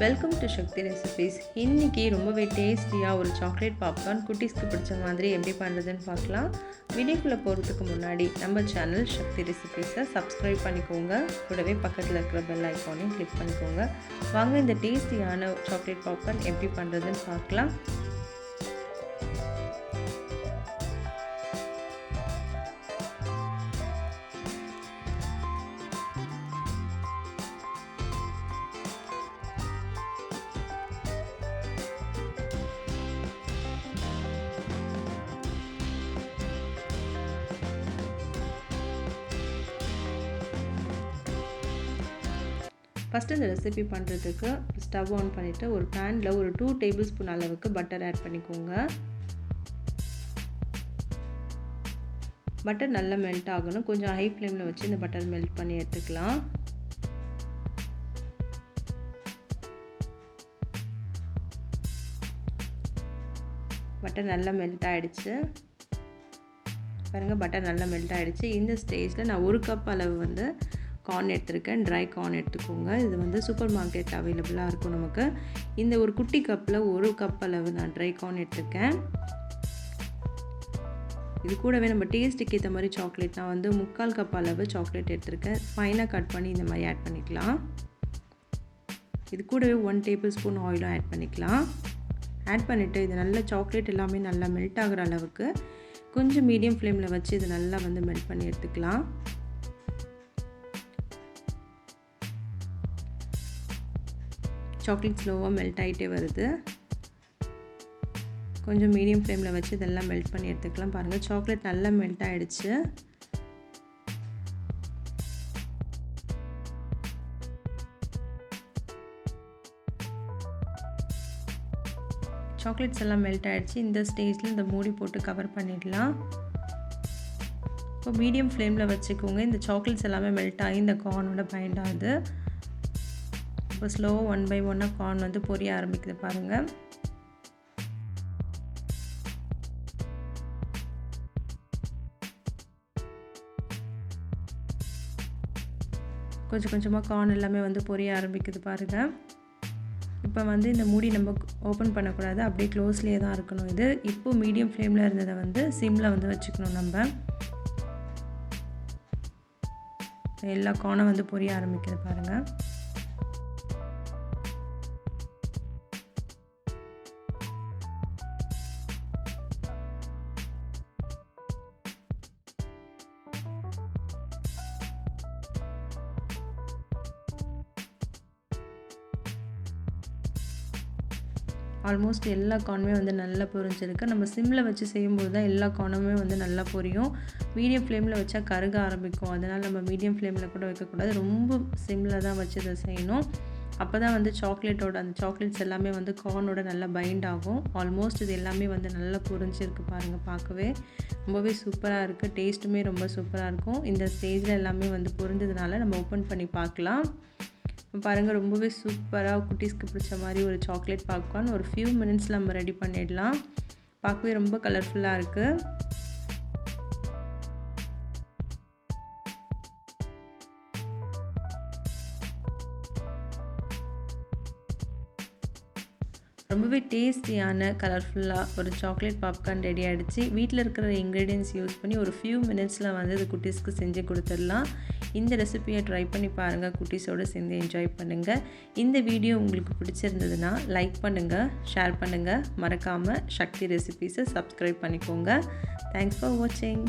Welcome to Sakthi recipes. இன்றைக்கி ரொம்பவே டேஸ்டியாக ஒரு சாக்லேட் பாப்கார்ன் குட்டீஸ்க்கு பிடிச்ச மாதிரி எப்படி பண்ணுறதுன்னு பார்க்கலாம். வீடியோக்குள்ளே போகிறதுக்கு முன்னாடி நம்ம சேனல் சக்தி ரெசிபீஸை சப்ஸ்கிரைப் பண்ணிக்கோங்க. கூடவே பக்கத்தில் இருக்கிற பெல் ஐக்கானையும் கிளிக் பண்ணிக்கோங்க. வாங்க இந்த டேஸ்டியான சாக்லேட் பாப்கார்ன் எப்படி பண்ணுறதுன்னு பார்க்கலாம். ஃபஸ்ட்டு இந்த ரெசிபி பண்ணுறதுக்கு ஸ்டவ் ஆன் பண்ணிவிட்டு ஒரு பேனில் ஒரு 2 டேபிள் ஸ்பூன் அளவுக்கு பட்டர் ஆட் பண்ணிக்கோங்க. பட்டர் நல்லா மெல்ட் ஆகணும். கொஞ்சம் ஹை ஃப்ளேமில் வச்சு இந்த பட்டர் மெல்ட் பண்ணி எடுத்துக்கலாம். பட்டர் நல்லா மெல்ட் ஆகிடுச்சு பாருங்கள். பட்டர் நல்லா மெல்ட் ஆகிடுச்சு. இந்த ஸ்டேஜில் நான் 1 கப் அளவு கார்ன் எடுத்துருக்கேன். ட்ரை கார்ன் எடுத்துக்கோங்க. இது சூப்பர் மார்க்கெட் அவைலபிளாக இருக்கும் நமக்கு. இந்த ஒரு குட்டி கப்பில் 1 கப் அளவு நான் ட்ரை கார்ன் எடுத்துருக்கேன். இது கூடவே நம்ம டேஸ்ட்டுக்கு ஏற்ற மாதிரி சாக்லேட் நான் 3/4 கப் அளவு சாக்லேட் எடுத்துருக்கேன். ஃபைனாக கட் பண்ணி இந்த மாதிரி ஆட் பண்ணிக்கலாம். இது கூடவே 1 டேபிள் ஸ்பூன் ஆயிலும் ஆட் பண்ணிக்கலாம். ஆட் பண்ணிவிட்டு இது நல்லா சாக்லேட் எல்லாமே நல்லா மெல்ட் ஆகிற அளவுக்கு கொஞ்சம் மீடியம் ஃப்ளேமில் வச்சு இது நல்லா மெல்ட் பண்ணி எடுத்துக்கலாம். சாக்லேட் ஸ்லோவாக மெல்ட் ஆகிட்டே வருது. கொஞ்சம் மீடியம் ஃப்ளேமில் வச்சு இதெல்லாம் மெல்ட் பண்ணி எடுத்துக்கலாம். பாருங்கள், சாக்லேட் நல்லா மெல்ட் ஆகிடுச்சு. சாக்லேட்ஸ் எல்லாம் மெல்ட் ஆகிடுச்சு. இந்த ஸ்டேஜில் இந்த மூடி போட்டு கவர் பண்ணிடலாம். இப்போ மீடியம் ஃப்ளேமில் வச்சுக்கோங்க. இந்த சாக்லேட்ஸ் எல்லாமே மெல்ட் ஆகி இந்த கார்னோட பைண்ட் ஆகுது. இப்போ ஸ்லோவாக 1 பை 1 கார்ன் பொரிய ஆரம்பிக்குது பாருங்கள். கொஞ்சம் கொஞ்சமாக கார்ன் எல்லாமே பொரிய ஆரம்பிக்குது பாருங்கள். இப்போ இந்த மூடி நம்ம ஓப்பன் பண்ணக்கூடாது, அப்படியே க்ளோஸ்லேயே தான் இருக்கணும். இது இப்போ மீடியம் ஃப்ளேமில் இருந்ததை சிம்மில் வச்சுக்கணும். நம்ம எல்லா கார்னும் பொரிய ஆரம்பிக்குது பாருங்கள். ஆல்மோஸ்ட் எல்லா கார்னுமே நல்லா பொரிஞ்சிருக்கு. நம்ம சிம்மில் வச்சு செய்யும்போது தான் எல்லா கார்னுமே நல்லா பொரியும். மீடியம் ஃப்ளேமில் வச்சா கருக ஆரம்பிக்கும். அதனால் நம்ம மீடியம் ஃப்ளேமில் கூட வைக்கக்கூடாது, ரொம்ப சிம்மில் தான் வச்சு இதை செய்யணும். அப்போ தான் அந்த சாக்லேட்ஸ் எல்லாமே கார்னோட நல்லா பைண்ட் ஆகும். ஆல்மோஸ்ட் இது எல்லாமே நல்லா பொரிஞ்சிருக்கு பாருங்கள். பார்க்கவே ரொம்பவே சூப்பராக இருக்குது. டேஸ்ட்டுமே ரொம்ப சூப்பராக இருக்கும். இந்த ஸ்டேஜில் எல்லாமே பொரிஞ்சதுனால நம்ம ஓப்பன் பண்ணி பார்க்கலாம். பாருங்கள், ரொம்பவே சூப்பராக குட்டீஸ்க்கு பிடிச்ச மாதிரி ஒரு சாக்லேட் பாப்கார்ன் ஒரு ஃபியூ மினிட்ஸில் நம்ம ரெடி பண்ணிடலாம். பார்க்கவே ரொம்ப கலர்ஃபுல்லாக இருக்குது. ரொம்பவே டேஸ்டியான கலர்ஃபுல்லாக ஒரு சாக்லேட் பாப்கார்ன் ரெடி ஆகிடுச்சு. வீட்டில் இருக்கிற இன்க்ரீடியன்ஸ் யூஸ் பண்ணி ஒரு ஃபியூ மினிட்ஸில் இது குட்டீஸ்க்கு செஞ்சு கொடுத்துடலாம். இந்த ரெசிபியை ட்ரை பண்ணி பாருங்கள். குட்டீஸோடு சேர்ந்து என்ஜாய் பண்ணுங்கள். இந்த வீடியோ உங்களுக்கு பிடிச்சிருந்ததுன்னா லைக் பண்ணுங்கள், ஷேர் பண்ணுங்கள். மறக்காமல் சக்தி ரெசிபீஸை சப்ஸ்கிரைப் பண்ணிக்கோங்க. தேங்க்ஸ் ஃபார் வாட்சிங்.